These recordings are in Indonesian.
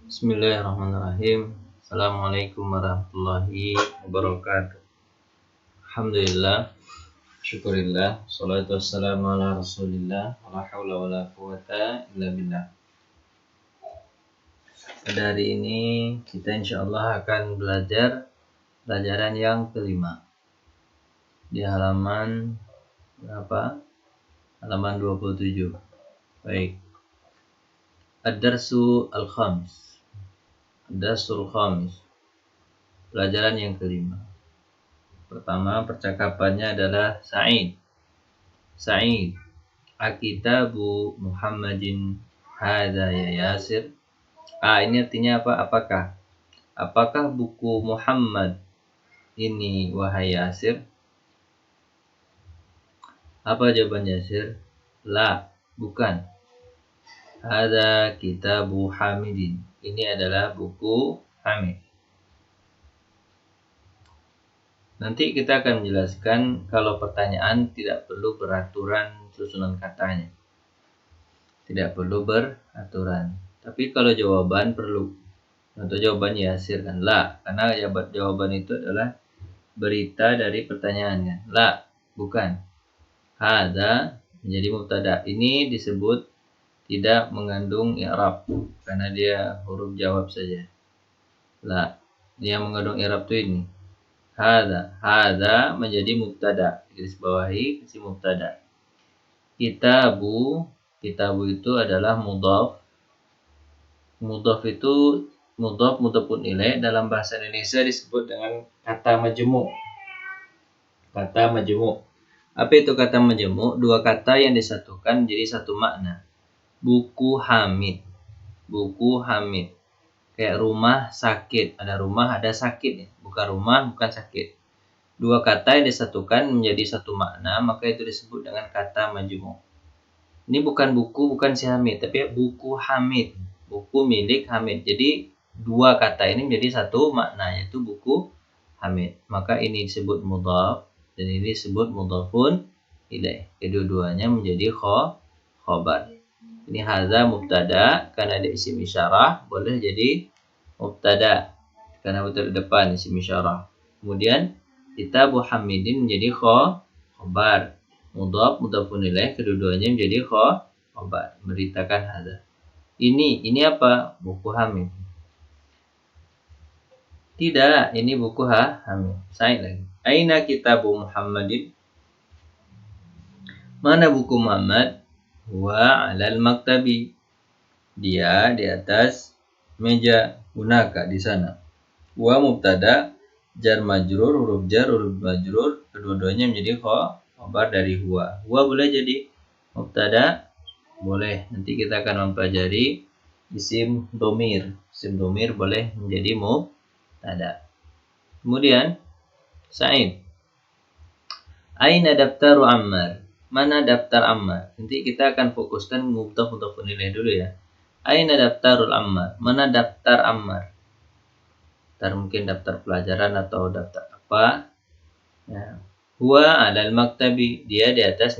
Bismillahirrahmanirrahim. Assalamualaikum warahmatullahi wabarakatuh. Alhamdulillah, syukurillah, salatu wassalamu ala rasulillah, wa la hawla wa la quwata illa billah. Pada hari ini kita insyaallah akan belajar pelajaran yang kelima di halaman berapa? Halaman 27. Baik. Ad-darsu al-khamis. Ad-darsul khamis. Pelajaran yang kelima. Pertama, percakapannya adalah Sa'id. Sa'id, akitabu Muhammadin hadza ya Yasir. Ini artinya apa? Apakah? Apakah buku Muhammad ini wahai Yasir? Apa jawaban Yasir? La, bukan. Hadza kitabu Hamidin. Ini adalah buku Hamid. Nanti kita akan menjelaskan kalau pertanyaan tidak perlu beraturan susunan katanya. Tidak perlu beraturan. Tapi kalau jawaban perlu. Contoh jawaban Yasir kan la. Karena jawaban itu adalah berita dari pertanyaannya. La, bukan. Hadza menjadi mubtada. Ini disebut tidak mengandung i'rab karena dia huruf jawab saja. La, yang mengandung i'rab itu ini. Hadza menjadi mubtada, garis bawahi kasih mubtada. Kitabu itu adalah mudhaf. Mudhaf itu mudhafun ilaih dalam bahasa Indonesia disebut dengan kata majmu'. Kata majmu'. Apa itu kata majmu'? Dua kata yang disatukan menjadi satu makna. Buku Hamid. Buku Hamid. Kayak rumah sakit. Ada rumah, ada sakit. Bukan rumah, bukan sakit. Dua kata yang disatukan menjadi satu makna, maka itu disebut dengan kata majmu'. Ini bukan buku, bukan si Hamid, tapi buku Hamid. Buku milik Hamid. Jadi dua kata ini menjadi satu makna, yaitu buku Hamid. Maka ini disebut mudhaf dan ini disebut mudhafun ilaih. Kedua-duanya menjadi khobar. Ini hadza mubtada karena ada isim isyarah boleh jadi mubtada karena betul depan isim isyarah. Kemudian kitabu Hamidin menjadi khobar. Mudhafun ilaih kedua-duanya menjadi khobar. Beritakan hadza. Ini apa? Buku Hamid. Tidak, ini buku Hamid. Saya lagi. Aina kitabu Muhammadin? Mana buku Muhammad? Wa 'alal maktabi. Dia di atas meja. Hunaka di sana. Wa mubtada, jar majrur, huruf jar, huruf majrur, kedua-duanya menjadi khabar dari huwa. Huwa boleh jadi mubtada? Boleh. Nanti kita akan mempelajari isim domir. Isim domir boleh menjadi mubtada. Kemudian Sa'id. Aina daftaru Ammar? Mana daftar Ammar? Nanti kita akan fokuskan mudhafun ilaih dulu ya. Aina daftarul Ammar? Mana daftar Ammar? Daftar mungkin daftar pelajaran atau daftar apa? Ya. Huwa 'alal maktabi. Dia di atas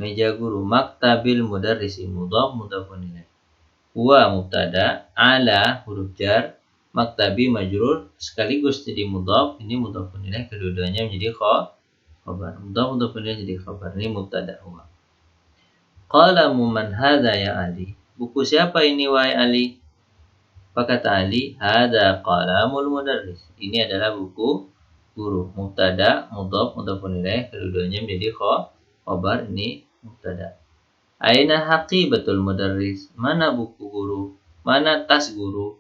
meja guru. Maktabil mudarrisi mudhafun ilaih. Huwa mubtada, 'ala huruf jar, maktabi majrur sekaligus jadi mudhaf. Ini mudhafun ilaih kedua-duanya menjadi khabar. Mudhafun ilaih jadi khabar. Ini mubtada huwa. Qalamu man hadza ya Ali? Buku siapa ini wahai Ali? Apa kata Ali? Hadza qalamul mudarris. Ini adalah buku guru. Mubtada, mudhafun ilaih kedua-duanya menjadi khabar. Ini mubtada. Aina haqibatul mudarris? Mana buku guru? Mana tas guru?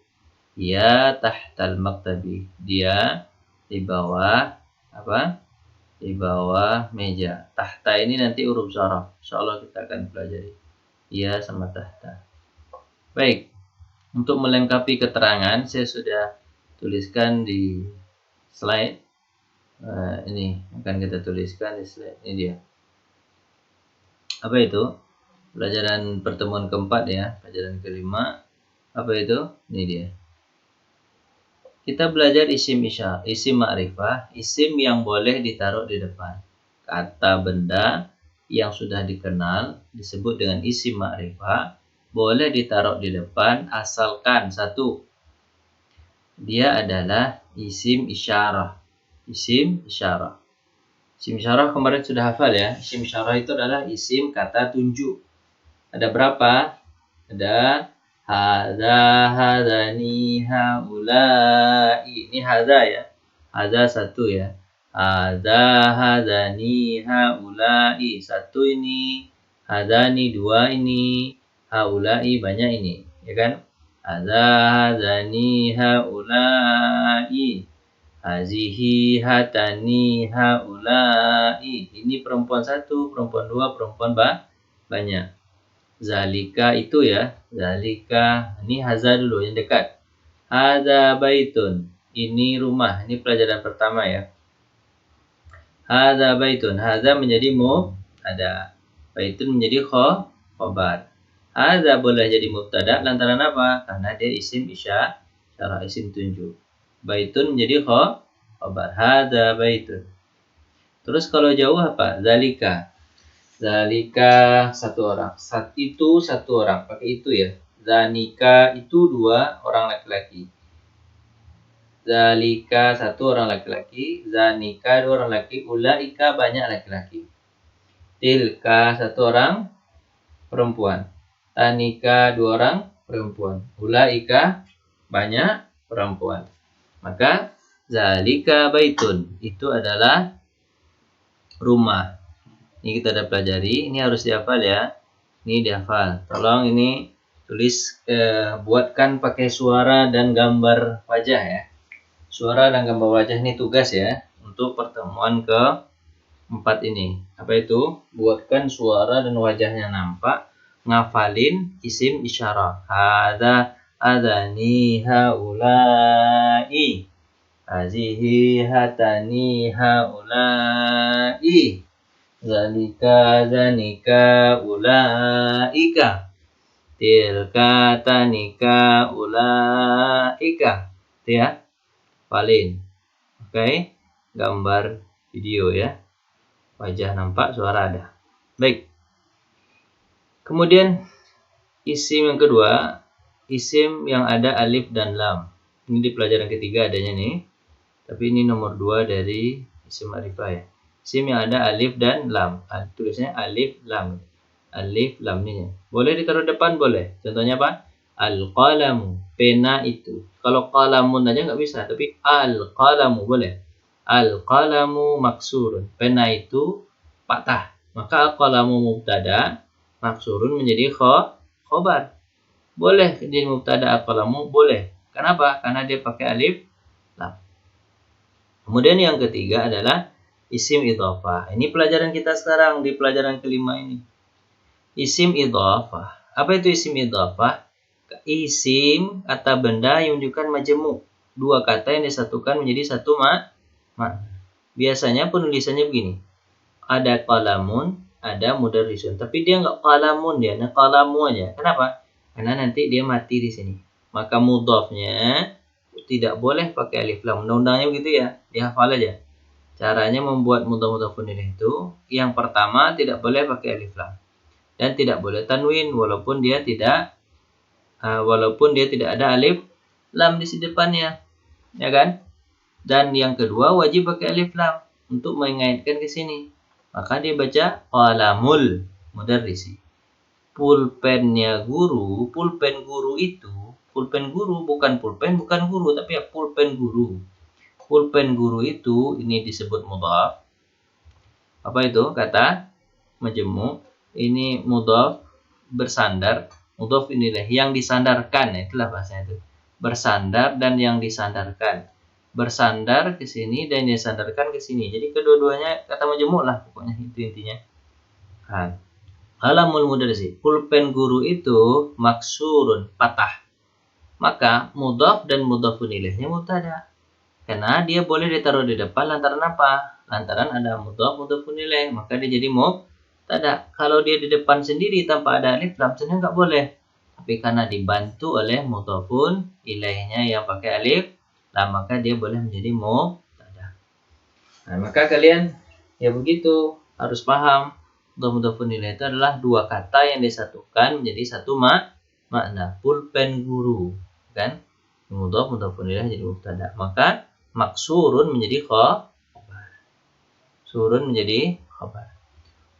Ya tahtal maktabi. Dia di bawah apa? Di bawah meja. Tahta ini nanti huruf zaraf. Insyaallah kita akan pelajari. Ya sama tahta. Baik. Untuk melengkapi keterangan saya sudah tuliskan di slide. Ini akan kita tuliskan di slide. Ini dia. Apa itu? Pelajaran pertemuan keempat ya. Pelajaran kelima. Apa itu? Ini dia. Kita belajar isim ma'rifah, isim yang boleh ditaruh di depan. Kata benda yang sudah dikenal disebut dengan isim ma'rifah. boleh ditaruh di depan asalkan satu, dia adalah isim isyarah. Isim isyarah. Isim isyarah kemarin sudah hafal ya. Isim isyarah itu adalah isim kata tunjuk. Ada berapa? Ada hadza, hadzani, haula'i. Ini hadza ya. Hadza satu ya. Hadza, hadzani, haula'i. Satu ini. Hadzani dua ini. Haula'i banyak ini. Ya kan? Hadza, hadzani, haula'i. Hazihi, hatani, haula'i. Ini perempuan satu, perempuan dua, perempuan banyak. Zalika itu ya. Zalika. Ini haza dulu yang dekat. Hadza baitun. Ini rumah. Ini pelajaran pertama ya. Hadza baitun. Hadza menjadi mubtada. Baitun menjadi khobar. Hadza boleh jadi mubtada lantaran apa? Karena dia isim isyarah, isim tunjuk. Baitun menjadi khobar. Hadza baitun. Terus kalau jauh apa? Zalika. Zalika satu orang. Itu satu orang. Pakai itu ya. Zanika itu dua orang laki-laki. Zalika satu orang laki-laki. Zanika dua orang laki. Ulaika banyak laki-laki. Tilka satu orang perempuan. Tanika dua orang perempuan. Ulaika banyak perempuan. Maka zalika baitun itu adalah rumah. Ini kita udah pelajari. Ini harus dihafal ya. Ini dihafal. Tolong ini tulis, buatkan pakai suara dan gambar wajah ya. Suara dan gambar wajah ini tugas ya untuk pertemuan ke-4 ini. Apa itu? Buatkan suara dan wajahnya nampak. Ngafalin isim isyarah. Hadza, hadzani, haula'i. Hazihi, hatani, haula'i. Zalika, zanika, ulaika. Tilka, tanika, ulaika. Itu ya. Valin. Oke. Gambar video ya. Wajah nampak, suara ada. Baik. Kemudian isim yang kedua, isim yang ada alif dan lam. Ini di pelajaran ketiga adanya nih. Tapi ini nomor 2 dari isim ma'rifah ya. Isim yang ada alif dan lam. Tulisnya alif lam. Alif lam ini. Boleh ditaruh depan? Boleh. Contohnya apa? Al-qalamu. Pena itu. Kalau qalamun aja nggak bisa. Tapi al-qalamu boleh. Al-qalamu maksurun. Pena itu patah. Maka al-qalamu mubtada. Maksurun menjadi khobar. Boleh di mubtada al-qalamu? Boleh. Kenapa? Karena dia pakai alif lam. Kemudian yang ketiga adalah isim idhofah. Ini pelajaran kita sekarang di pelajaran kelima ini. Isim idhofah. Apa itu isim idhofah? Isim kata benda yang menunjukkan majemuk. Dua kata yang disatukan menjadi satu makna. Biasanya penulisannya begini. Ada qalamun, ada mudarrisun. Tapi dia nggak qalamun dia, nah qalamu aja. Kenapa? Karena nanti dia mati di sini. Maka mudhofnya tidak boleh pakai alif lam. Undang-undangnya begitu ya, dihafal aja. Caranya membuat mudhaf-mudhafun ilaih itu, yang pertama tidak boleh pakai alif lam dan tidak boleh tanwin walaupun dia tidak ada alif lam di depannya, ya kan? Dan yang kedua wajib pakai alif lam untuk mengaitkan ke sini. Maka dia baca qalamul mudarrisi. Pulpennya guru, pulpen guru itu, pulpen guru bukan guru, tapi ya pulpen guru. Pulpen guru itu ini disebut mudhaf. Apa itu? Kata majemuk. Ini mudhaf bersandar. Mudhaf inilah yang disandarkan, itulah bahasanya itu. Bersandar dan yang disandarkan. Bersandar ke sini dan disandarkan ke sini. Jadi kedua-duanya kata majemuk lah pokoknya, itu intinya. Qalamul mudarrisi. Pulpen guru itu maksurun, patah. Maka mudhaf dan mudhafun ilaihnya mubtada. Karena dia boleh ditaruh di depan lantaran apa? Lantaran ada mudhaf mudhafun ilaih, maka dia jadi mubtada. Kalau dia di depan sendiri tanpa ada alif lam, sebenarnya nggak boleh. Tapi karena dibantu oleh mudhafun ilaihnya yang pakai alif lam, maka dia boleh menjadi mubtada. Nah, maka kalian ya begitu harus paham. Mudhaf-mudhafun ilaih itu adalah dua kata yang disatukan menjadi satu makna pulpen guru, kan? Mudhaf mudhafun ilaih jadi mubtada. Maka maksurun menjadi khabar. Surun menjadi khabar.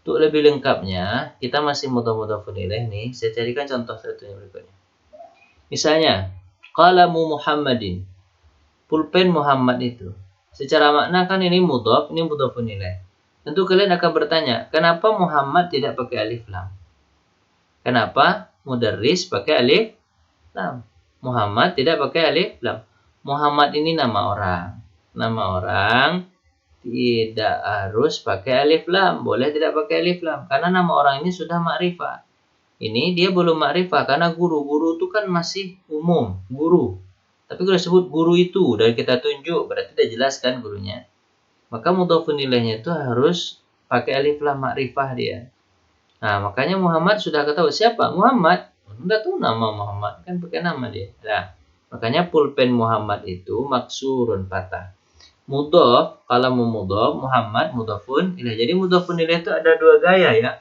Untuk lebih lengkapnya, kita masih mudhaf mudhafun ilaih nih. Saya carikan contoh satunya berikutnya. Misalnya, qalamu Muhammadin. Pulpen Muhammad itu. Secara makna kan ini mudhaf, ini mudhafun ilaih. Tentu kalian akan bertanya, kenapa Muhammad tidak pakai alif lam? Kenapa mudarris pakai alif lam? Muhammad tidak pakai alif lam. Muhammad ini nama orang. Nama orang tidak harus pakai alif lam. Boleh tidak pakai alif lam. Karena nama orang ini sudah ma'rifah. Ini dia belum ma'rifah. Karena guru. Guru itu kan masih umum. Guru. Tapi kalau disebut guru itu, dari kita tunjuk, berarti tidak jelas kan gurunya. Maka mudhafun ilaihnya itu harus pakai alif lam ma'rifah dia. Nah, makanya Muhammad sudah ketahui siapa? Muhammad. Udah tahu nama Muhammad, kan pakai nama dia. Nah, makanya pulpen Muhammad itu maksurun patah. Mudhaf, kalau mau mudhaf, Muhammad mudhafun ilaih. Jadi mudhafun ilaih itu ada dua gaya ya.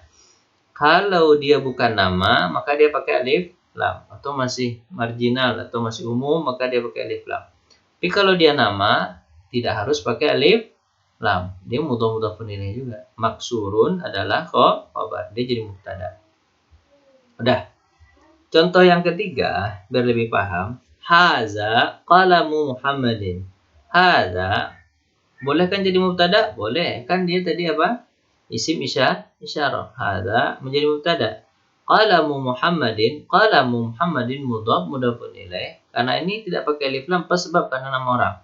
Kalau dia bukan nama, maka dia pakai alif lam. Atau masih marginal, atau masih umum, maka dia pakai alif lam. Tapi kalau dia nama, tidak harus pakai alif lam. Dia mudhaf-mudhafun ilaih juga. Maksurun adalah khabar. Dia jadi mubtada. Udah. Contoh yang ketiga, biar lebih paham. Haza qalamu Muhammadin. Haza. Boleh kan jadi mubtada? Boleh. Kan dia tadi apa? Isim isyarah. Haza menjadi mubtada. Qalamu Muhammadin. Qalamu Muhammadin mudhaf mudhafun ilaih. Karena ini tidak pakai alif lam pas sebab karena nama orang.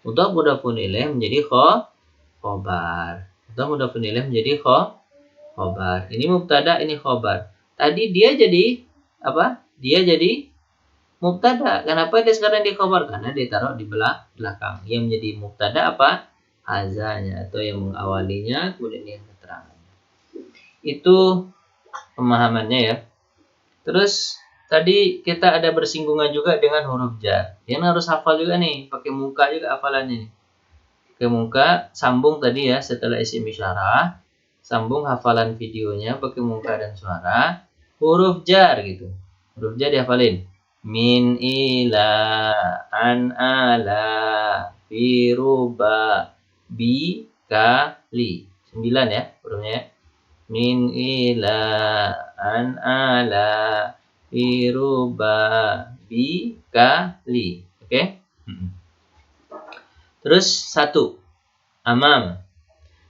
Mudhaf mudhafun ilaih menjadi khobar. Mudhaf mudhafun ilaih menjadi khobar. Ini mubtada, ini khobar. Tadi dia jadi apa? Dia jadi mubtada. Kenapa dia sekarang di khobar? Karena dia taruh di belakang. Yang menjadi mubtada apa? Hazanya atau yang mengawalinya, kemudian yang keterangannya. Itu pemahamannya ya. Terus tadi kita ada bersinggungan juga dengan huruf jar. Yang harus hafal juga nih, pakai muka juga hafalannya nih. Pakai muka, sambung tadi ya setelah isim isyarah, sambung hafalan videonya pakai muka dan suara. Huruf jar gitu. Huruf jar dihafalin. Min ila an ala fi ruba bi kali. 9 ya hurufnya. Min ila an ala fi ruba bi kali. Oke? Terus 1. Amam.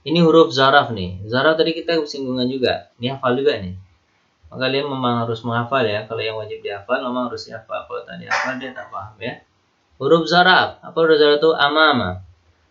Ini huruf zaraf nih. Zaraf tadi kita singgungan juga. Ini hafal juga nih. Maka kalian memang harus menghafal ya. Kalau yang wajib dihafal memang harus dihafal. Kalau tak dihafal dia tak paham ya. Huruf zaraf. Apa huruf zaraf itu? Amama.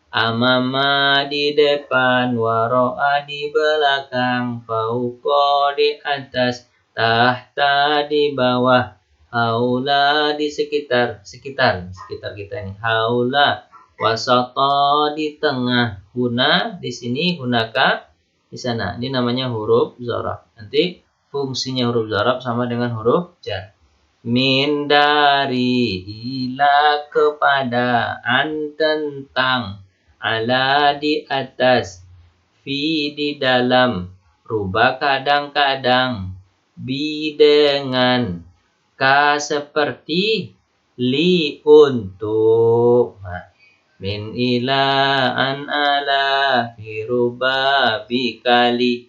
Amama di depan, waro'a di belakang, fauqa di atas, tahta di bawah, haula di sekitar kita ini. Haula, wasata di tengah, huna di sini, hunaka di sana. Ini namanya huruf zaraf. Nanti fungsinya huruf zaraf sama dengan huruf jar. Min dari, ila kepada, an tentang, ala di atas, fi di dalam, ruba kadang-kadang, bi dengan, ka seperti, li untuk. Nah, min ila an ala fi ruba bi kali.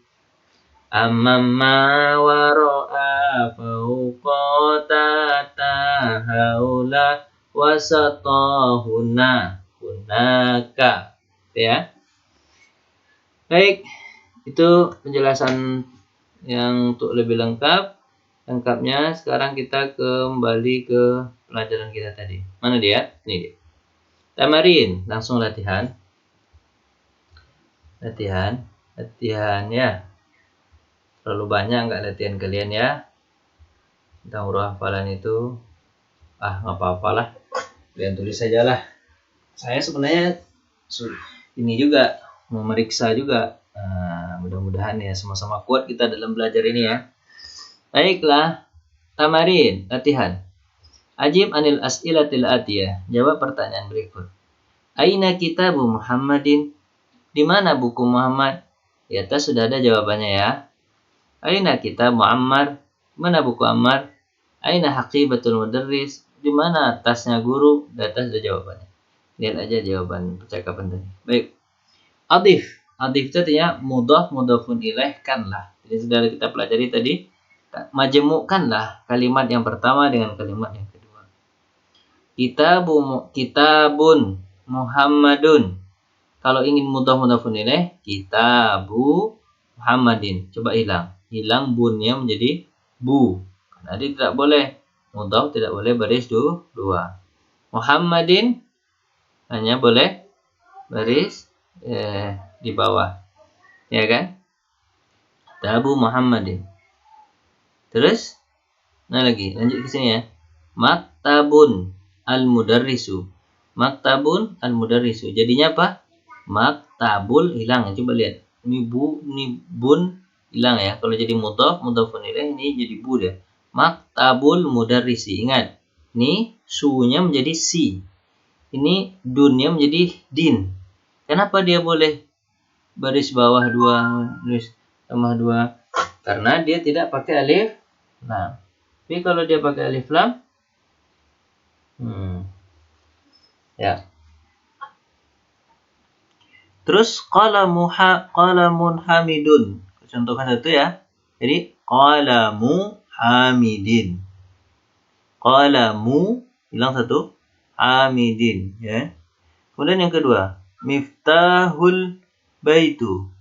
Amamma waro'a fauqa tata haula wasatahuna hunaka. Ya. Baik, itu penjelasan yang untuk lebih lengkapnya sekarang kita kembali ke pelajaran kita tadi. Mana dia? Ini dia. Tamarin, langsung latihan ya. Terlalu banyak nggak latihan kalian ya tentang huruf hafalan itu. Nggak apa-apa lah, kalian tulis saja lah. Saya sebenarnya ini juga memeriksa juga. Mudah-mudahan ya sama-sama kuat kita dalam belajar ini ya. Baiklah, tamarin, latihan. Ajib anil as'ilatil atiyah. Jawab pertanyaan berikut. Aina kitabu Muhammadin? Di mana buku Muhammad? Di atas sudah ada jawabannya ya. Aina kitab Muammar? Mana buku Ammar? Aina haqibatul mudarris? Di mana tasnya guru? Di atas ada jawabannya. Lihat aja jawaban percakapan tadi. Baik. Adif. Adif itu artinya mudhaf mudhafun ilaih kanlah. Jadi sudah kita pelajari tadi. Majemukkanlah kalimat yang pertama dengan kalimat yang kedua. Kitabun Muhammadun. Kalau ingin mudhaf mudhafun ilaih, kitabu Muhammadin. Coba hilang. Hilang bunnya menjadi bu. Karena dia tidak boleh mudhaf, tidak boleh baris dua. Muhammadin hanya boleh baris di bawah. Ya kan? Kitabu Muhammadin. Terus, nah lagi, lanjut ke sini ya. Maktabun al-mudarrisu. Maktabun al-mudarrisu. Jadinya apa? Maktabul hilang. Coba lihat. Ini bun hilang ya. Kalau jadi mudhaf, mudhafun ilaih, ini jadi bu dia. Maktabul mudarrisi. Ingat, ini sunya menjadi si. Ini dunnya menjadi din. Kenapa dia boleh baris bawah 2, baris tambah 2? Karena dia tidak pakai alif lam. Tapi kalau dia pakai alif lam, ya. Terus qalamun hamidun. Contohkan satu ya. Jadi qalamu hamidin. Qalamu hilang satu, hamidin ya. Kemudian yang kedua, miftahul baitu.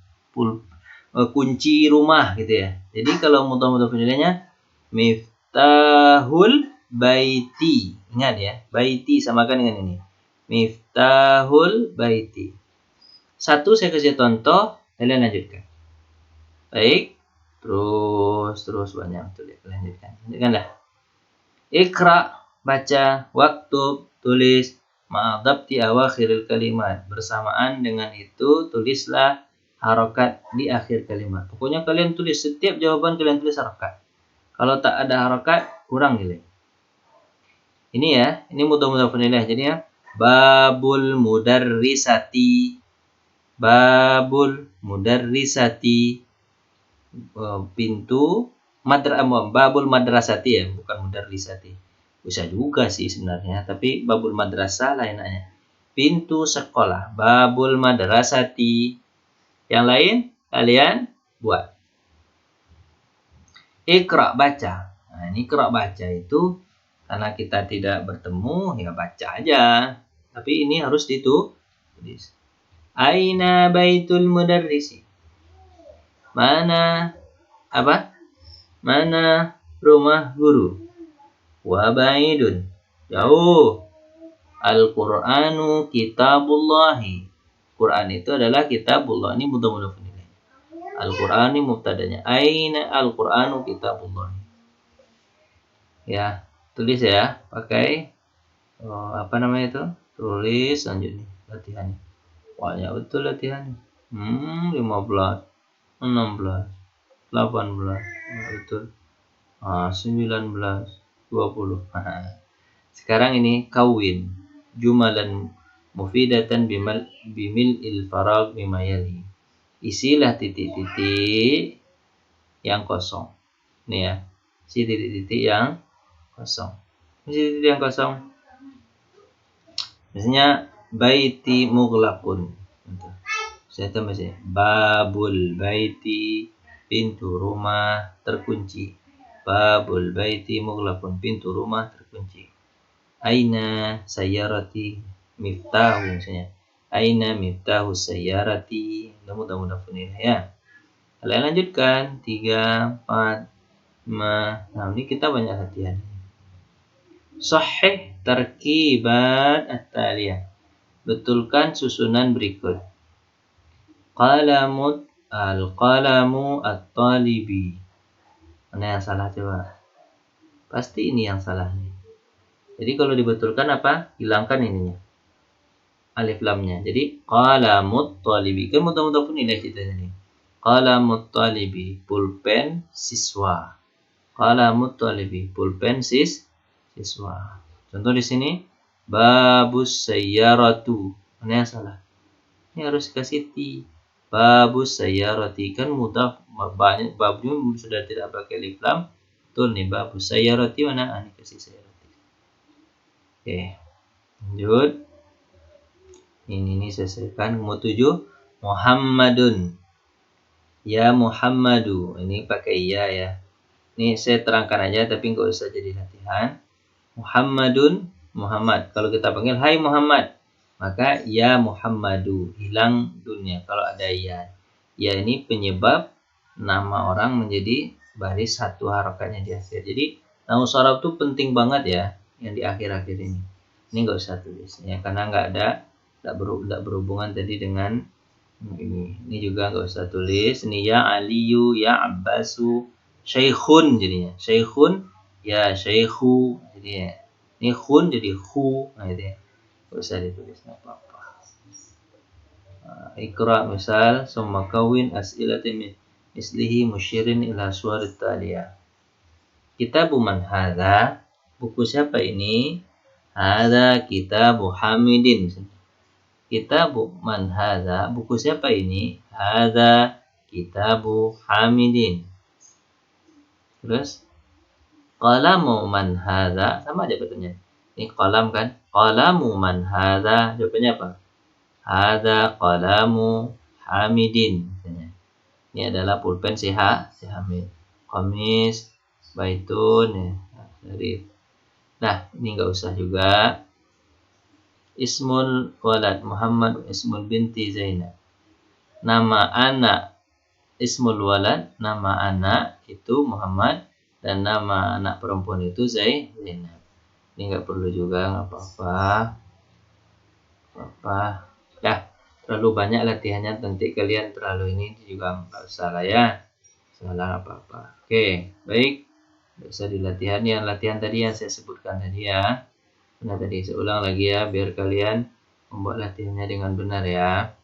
Kunci rumah gitu ya. Jadi kalau mudhaf ilaihnya miftahul baiti. Ingat ya, baiti samakan dengan ini. Miftahul baiti. Satu saya kasih contoh, kalian lanjutkan. Baik. Terus banyak tuh lanjutkan. Lanjutkanlah. Ikra, baca, waktu, tulis, ma'adabti awakhiril kalimat. Bersamaan dengan itu tulislah harokat di akhir kalimat. Pokoknya kalian tulis, setiap jawaban kalian tulis harokat. Kalau tak ada harokat, kurang nilai. Ini ya, ini mudhaf-mudhafun ilaih. Jadi ya, babul mudarrisati. Babul mudarrisati. Pintu babul madrasati ya, bukan mudarrisati. Bisa juga sih sebenarnya, tapi babul madrasah lah enaknya. Pintu sekolah, babul madrasati. Yang lain kalian buat. Iqra, baca. Nah, ini iqra baca itu karena kita tidak bertemu ya baca aja. Tapi ini harus ditulis. Aina baitul mudarrisi. Mana apa? Mana rumah guru? Wa baidun. Jauh. Al-Qur'anu kitabullahi. Quran itu adalah kitabullah. Ini mudhaf-mudhafun ilaih. Al-Qur'an ini mubtadanya. Aina al-Qur'anu kitabullah. Ya, tulis ya, pakai apa namanya itu? Tulis lanjut nih latihannya. Banyak betul latihannya. 15, 16, 18, betul. 19, 20. Sekarang ini kawin jumalan mufidatan bimil farag bima yali. Isilah titik-titik yang kosong. Nih ya. Isi titik-titik yang kosong. Isi titik yang kosong. Misalnya baiti mughlaqun. Saya tambah sih. Babul baiti, pintu rumah terkunci. Babul baiti mughlaqun, pintu rumah terkunci. Aina sayyarati miftahu misalnya. Aina miftahu sayyarati. Mudah-mudahan ya. Kalian lanjutkan 3, 4, 5. Nah, ini kita banyak latihan. Sahih tarkibat at-taliyah. Betulkan susunan berikut. Al-qalamu at-talibi. Mana yang salah coba? Pasti ini yang salah nih. Jadi kalau dibetulkan apa? Hilangkan ininya. Alif lamnya. Jadi qalamut talibi. Kan mudhaf-mudhafun ilaih ceritanya nih. Qalamut talibi, pulpen siswa. Qalamut talibi, pulpen siswa. Contoh di sini babus sayyaratu. Mana yang salah? Ini harus kasih ti. Babus sayyarati, kan mudhaf banyak babnya sudah tidak pakai alif lam, betul nih babu sayyarati mana? Ini kasih sayyarati. Oke. Lanjut. Ini selesaikan. Nomor 7 Muhammadun. Ya Muhammadu. Ini pakai ya. Ini saya terangkan aja tapi nggak usah jadi latihan. Muhammadun, Muhammad. Kalau kita panggil hai Muhammad, maka ya Muhammadu, hilang dunia kalau ada ya. Ya ini penyebab nama orang menjadi baris satu harakatnya di akhir. Jadi nahu sorof itu penting banget ya yang di akhir-akhir ini. Ini nggak usah tulis ya karena nggak berhubungan tadi dengan ini. Ini juga nggak usah tulis. Ini ya Aliyu, ya Abbasu, Syekhun jadinya. Syekhun, ya Syekhu. Jadi ya. Ini khun jadi khu. Nah itu ya. Nggak usah ditulis apa-apa. Ikra misal summa kawin as'ilatin mislihi musyirin ila suwarit taliyah. Kitabu man hadha. Buku siapa ini? Hadha kitabu Hamidin. Kitabu man hadha. Buku siapa ini? Hadha kitabu Hamidin. Terus qalamu man hadha. Sama aja betulnya. Ini qalam kan? Qalamu man hadha. Jawabannya apa? Hadha qalamu Hamidin. Ini adalah pulpen si Hamid. Qamis, baitun ya. Nah, ini nggak usah juga. Ismul walad Muhammad, ismul binti Zainab. Nama anak ismul walad, nama anak itu Muhammad dan nama anak perempuan itu Zainab. Ini nggak perlu juga, nggak apa-apa. Ya, terlalu banyak latihannya nanti kalian terlalu ini juga nggak usah lah ya. Salah apa-apa. Oke, baik. Nggak usah dilatihan yang latihan tadi yang saya sebutkan tadi ya. Nah tadi saya ulang lagi ya biar kalian membuat latihannya dengan benar ya.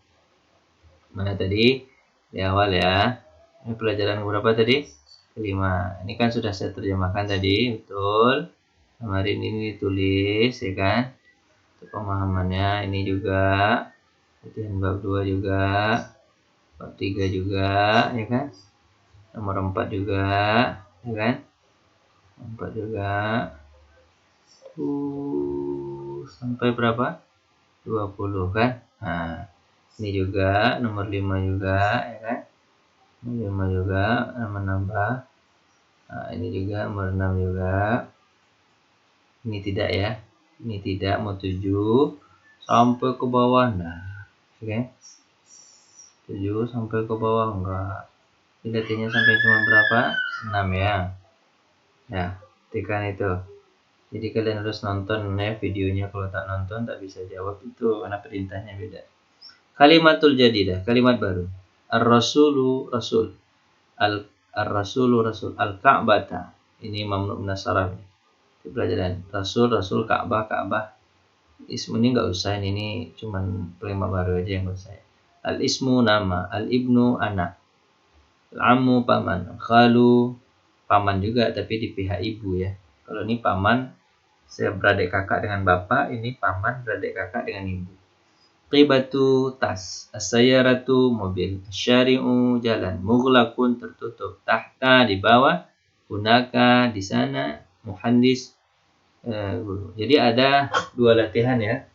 Mana tadi di awal ya. Ini pelajaran berapa tadi? Kelima. Ini kan sudah saya terjemahkan tadi, betul. Kemarin ini ditulis ya kan. Untuk pemahamannya ini juga. Latihan bab 2 juga. Bab 3 juga ya kan. Nomor 4 juga ya kan. 4 juga. Sampai berapa? 20 kan? Nah, ini juga nomor 5 juga ya kan? Nomor 5 juga menambah. Nah, ini juga nomor 6 juga. Ini tidak ya. Ini tidak mau 7 sampai ke bawah. Nah, oke. Okay? 7 sampai ke bawah enggak. Latihannya sampai cuma berapa? 6 ya. Ya, tekan itu. Jadi kalian harus nonton ya videonya, kalau tak nonton tak bisa jawab itu karena perintahnya beda. Kalimatul jadidah, kalimat baru. Ar-rasulu rasul. Ar-rasulu rasul. Al-Ka'bata. Ini mamnu min as-sarf. Pelajaran rasul Ka'bah. Ismu ini enggak usah, ini cuman kalimat baru aja yang enggak usah. Al-ismu nama, al-ibnu anak. Al-ammu paman, khalu paman juga tapi di pihak ibu ya. Kalau ini paman saya beradik kakak dengan bapak, ini paman beradik kakak dengan ibu. Qibatu tas, as-sayyaratu mobil, syari'u jalan, mughlaqun tertutup, tahta di bawah, hunaka di sana, muhandis guru. Jadi ada 2 latihan ya.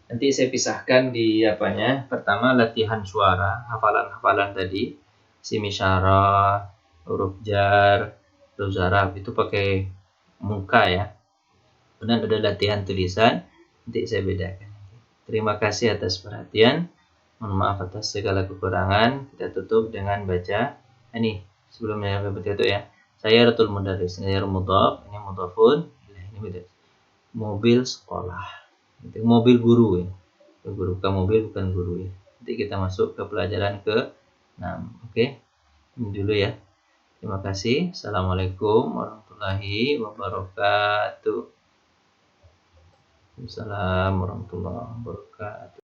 Nanti saya pisahkan di apanya. Pertama latihan suara, hafalan-hafalan tadi, sim isyarah, huruf jar, huruf zaraf itu pakai muka ya. Dan ada latihan tulisan, nanti saya bedakan. Terima kasih atas perhatian. Mohon maaf atas segala kekurangan. Kita tutup dengan baca ini sebelumnya itu ya. Saya Ratul Mudarris, saya mudhaf, ini mudhafun, ini beda. Mobil sekolah. Itu mobil guru ya. Guru bukan mobil, bukan guru ya. Nanti kita masuk ke pelajaran ke-6. Oke. Ini dulu ya. Terima kasih. Assalamualaikum warahmatullahi wabarakatuh. Assalamualaikum warahmatullahi wabarakatuh.